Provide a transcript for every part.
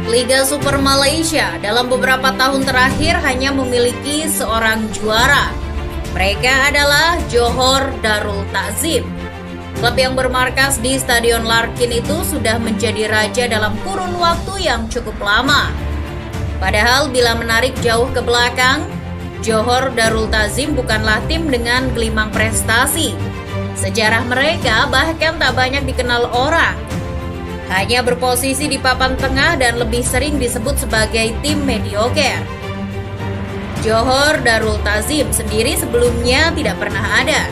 Liga Super Malaysia dalam beberapa tahun terakhir hanya memiliki seorang juara. Mereka adalah Johor Darul Ta'zim. Klub yang bermarkas di Stadion Larkin itu sudah menjadi raja dalam kurun waktu yang cukup lama. Padahal bila menarik jauh ke belakang, Johor Darul Ta'zim bukanlah tim dengan gelimang prestasi. Sejarah mereka bahkan tak banyak dikenal orang. Hanya berposisi di papan tengah dan lebih sering disebut sebagai tim mediocre. Johor Darul Ta'zim sendiri sebelumnya tidak pernah ada.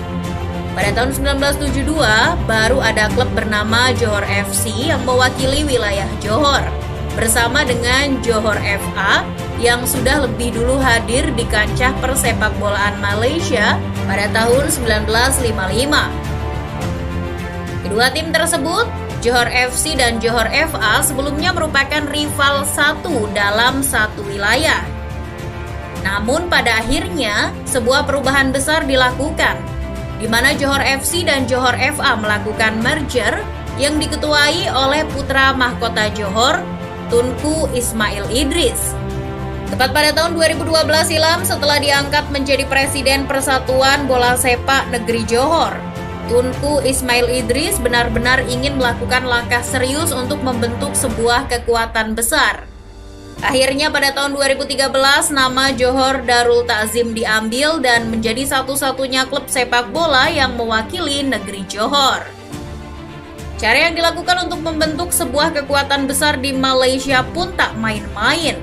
Pada tahun 1972, baru ada klub bernama Johor FC yang mewakili wilayah Johor, bersama dengan Johor FA yang sudah lebih dulu hadir di kancah persepakbolaan Malaysia pada tahun 1955. Kedua tim tersebut, Johor FC dan Johor FA, sebelumnya merupakan rival satu dalam satu wilayah. Namun pada akhirnya, sebuah perubahan besar dilakukan, di mana Johor FC dan Johor FA melakukan merger yang diketuai oleh putra mahkota Johor, Tunku Ismail Idris. Tepat pada tahun 2012 silam setelah diangkat menjadi Presiden Persatuan Bola Sepak Negeri Johor, Tunku Ismail Idris benar-benar ingin melakukan langkah serius untuk membentuk sebuah kekuatan besar. Akhirnya pada tahun 2013 nama Johor Darul Ta'zim diambil dan menjadi satu-satunya klub sepak bola yang mewakili negeri Johor. Cara yang dilakukan untuk membentuk sebuah kekuatan besar di Malaysia pun tak main-main.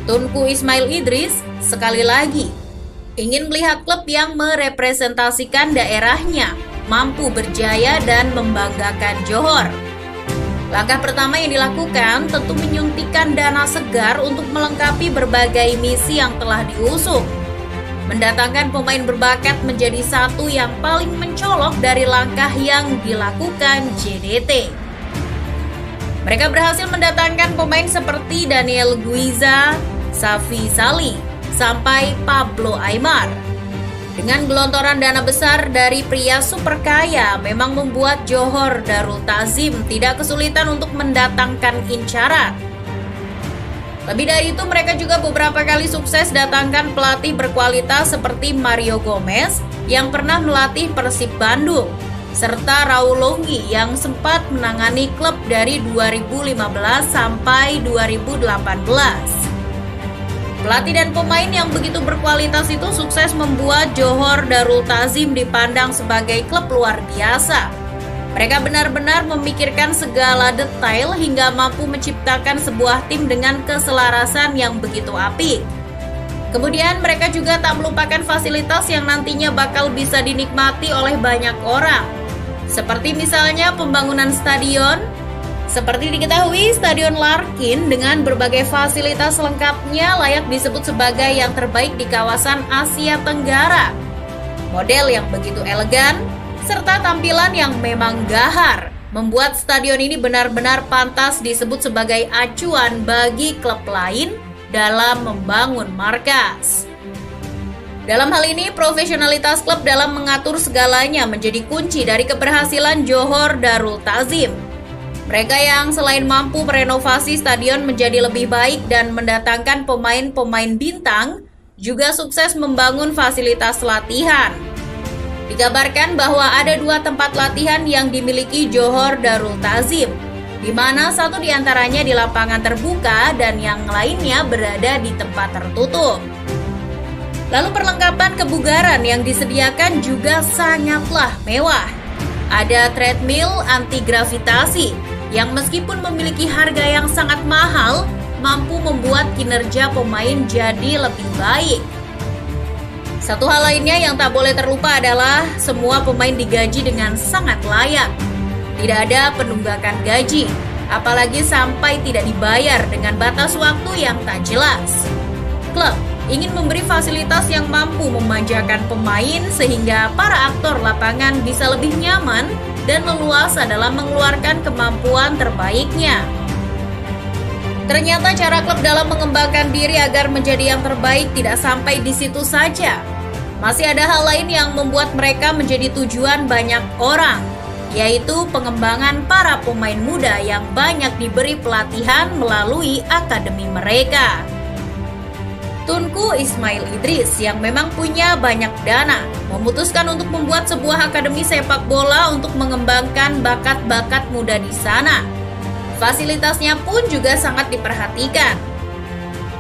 Tunku Ismail Idris sekali lagi ingin melihat klub yang merepresentasikan daerahnya mampu berjaya dan membanggakan Johor. Langkah pertama yang dilakukan tentu menyuntikkan dana segar untuk melengkapi berbagai misi yang telah diusung. Mendatangkan pemain berbakat menjadi satu yang paling mencolok dari langkah yang dilakukan JDT. Mereka berhasil mendatangkan pemain seperti Daniel Guiza, Safi Salih, sampai Pablo Aimar. Dengan gelontoran dana besar dari pria super kaya memang membuat Johor Darul Ta'zim tidak kesulitan untuk mendatangkan incaran. Lebih dari itu, mereka juga beberapa kali sukses datangkan pelatih berkualitas seperti Mario Gomez yang pernah melatih Persib Bandung, serta Raul Longgi yang sempat menangani klub dari 2015 sampai 2018. Pelatih dan pemain yang begitu berkualitas itu sukses membuat Johor Darul Ta'zim dipandang sebagai klub luar biasa. Mereka benar-benar memikirkan segala detail hingga mampu menciptakan sebuah tim dengan keselarasan yang begitu apik. Kemudian mereka juga tak melupakan fasilitas yang nantinya bakal bisa dinikmati oleh banyak orang. Seperti misalnya pembangunan stadion. Seperti diketahui, Stadion Larkin dengan berbagai fasilitas lengkapnya layak disebut sebagai yang terbaik di kawasan Asia Tenggara. Model yang begitu elegan, serta tampilan yang memang gahar, membuat stadion ini benar-benar pantas disebut sebagai acuan bagi klub lain dalam membangun markas. Dalam hal ini, profesionalitas klub dalam mengatur segalanya menjadi kunci dari keberhasilan Johor Darul Ta'zim. Mereka yang selain mampu merenovasi stadion menjadi lebih baik dan mendatangkan pemain-pemain bintang, juga sukses membangun fasilitas latihan. Dikabarkan bahwa ada 2 tempat latihan yang dimiliki Johor Darul Ta'zim, di mana satu diantaranya di lapangan terbuka dan yang lainnya berada di tempat tertutup. Lalu perlengkapan kebugaran yang disediakan juga sangatlah mewah. Ada treadmill anti-gravitasi, yang meskipun memiliki harga yang sangat mahal, mampu membuat kinerja pemain jadi lebih baik. Satu hal lainnya yang tak boleh terlupa adalah semua pemain digaji dengan sangat layak. Tidak ada penunggakan gaji, apalagi sampai tidak dibayar dengan batas waktu yang tak jelas. Klub ingin memberi fasilitas yang mampu memanjakan pemain sehingga para aktor lapangan bisa lebih nyaman dan leluasa dalam mengeluarkan kemampuan terbaiknya. Ternyata cara klub dalam mengembangkan diri agar menjadi yang terbaik tidak sampai di situ saja. Masih ada hal lain yang membuat mereka menjadi tujuan banyak orang. yaitu pengembangan para pemain muda yang banyak diberi pelatihan melalui akademi mereka. Tunku Ismail Idris yang memang punya banyak dana, memutuskan untuk membuat sebuah akademi sepak bola untuk mengembangkan bakat-bakat muda di sana. Fasilitasnya pun juga sangat diperhatikan.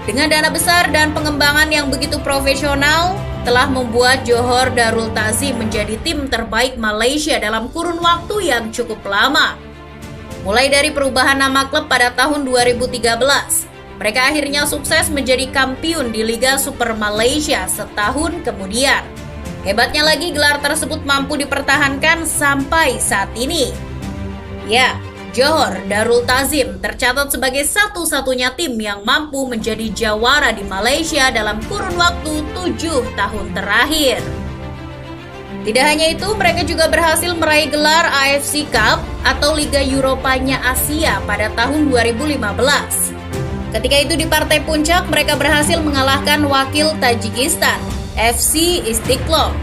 Dengan dana besar dan pengembangan yang begitu profesional, telah membuat Johor Darul Ta'zim menjadi tim terbaik Malaysia dalam kurun waktu yang cukup lama. Mulai dari perubahan nama klub pada tahun 2013, mereka akhirnya sukses menjadi kampiun di Liga Super Malaysia setahun kemudian. Hebatnya lagi, gelar tersebut mampu dipertahankan sampai saat ini. Ya, Johor Darul Ta'zim tercatat sebagai satu-satunya tim yang mampu menjadi jawara di Malaysia dalam kurun waktu 7 tahun terakhir. Tidak hanya itu, mereka juga berhasil meraih gelar AFC Cup atau Liga Eropanya Asia pada tahun 2015. Ketika itu di partai puncak, mereka berhasil mengalahkan wakil Tajikistan, FC Istiqlal.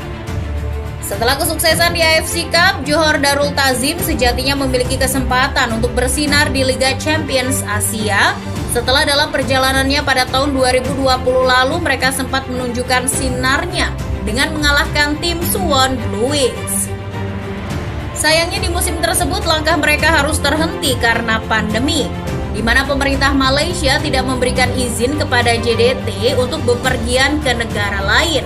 Setelah kesuksesan di AFC Cup, Johor Darul Ta'zim sejatinya memiliki kesempatan untuk bersinar di Liga Champions Asia setelah dalam perjalanannya pada tahun 2020 lalu mereka sempat menunjukkan sinarnya dengan mengalahkan tim Suwon Bluewings. Sayangnya di musim tersebut langkah mereka harus terhenti karena pandemi, di mana pemerintah Malaysia tidak memberikan izin kepada JDT untuk bepergian ke negara lain.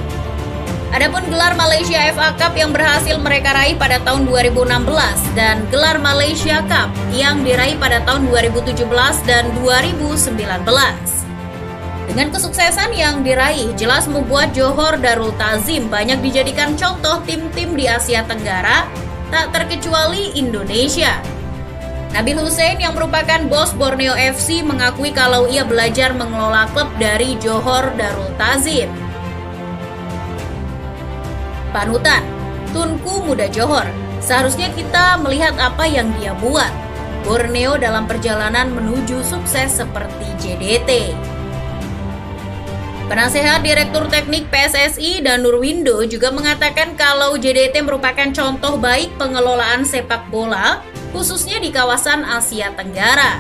Adapun gelar Malaysia FA Cup yang berhasil mereka raih pada tahun 2016 dan gelar Malaysia Cup yang diraih pada tahun 2017 dan 2019. Dengan kesuksesan yang diraih, jelas membuat Johor Darul Ta'zim banyak dijadikan contoh tim-tim di Asia Tenggara, tak terkecuali Indonesia. Nabil Hussein yang merupakan bos Borneo FC mengakui kalau ia belajar mengelola klub dari Johor Darul Ta'zim. Panutan, Tunku Muda Johor. Seharusnya kita melihat apa yang dia buat. Borneo dalam perjalanan menuju sukses seperti JDT. Penasehat Direktur Teknik PSSI dan Nurwindo juga mengatakan kalau JDT merupakan contoh baik pengelolaan sepak bola, khususnya di kawasan Asia Tenggara.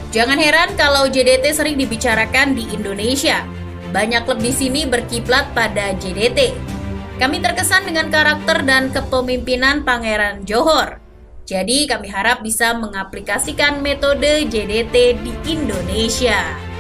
Jangan heran kalau JDT sering dibicarakan di Indonesia. Banyak klub di sini berkiblat pada JDT. Kami terkesan dengan karakter dan kepemimpinan Pangeran Johor. Jadi kami harap bisa mengaplikasikan metode JDT di Indonesia.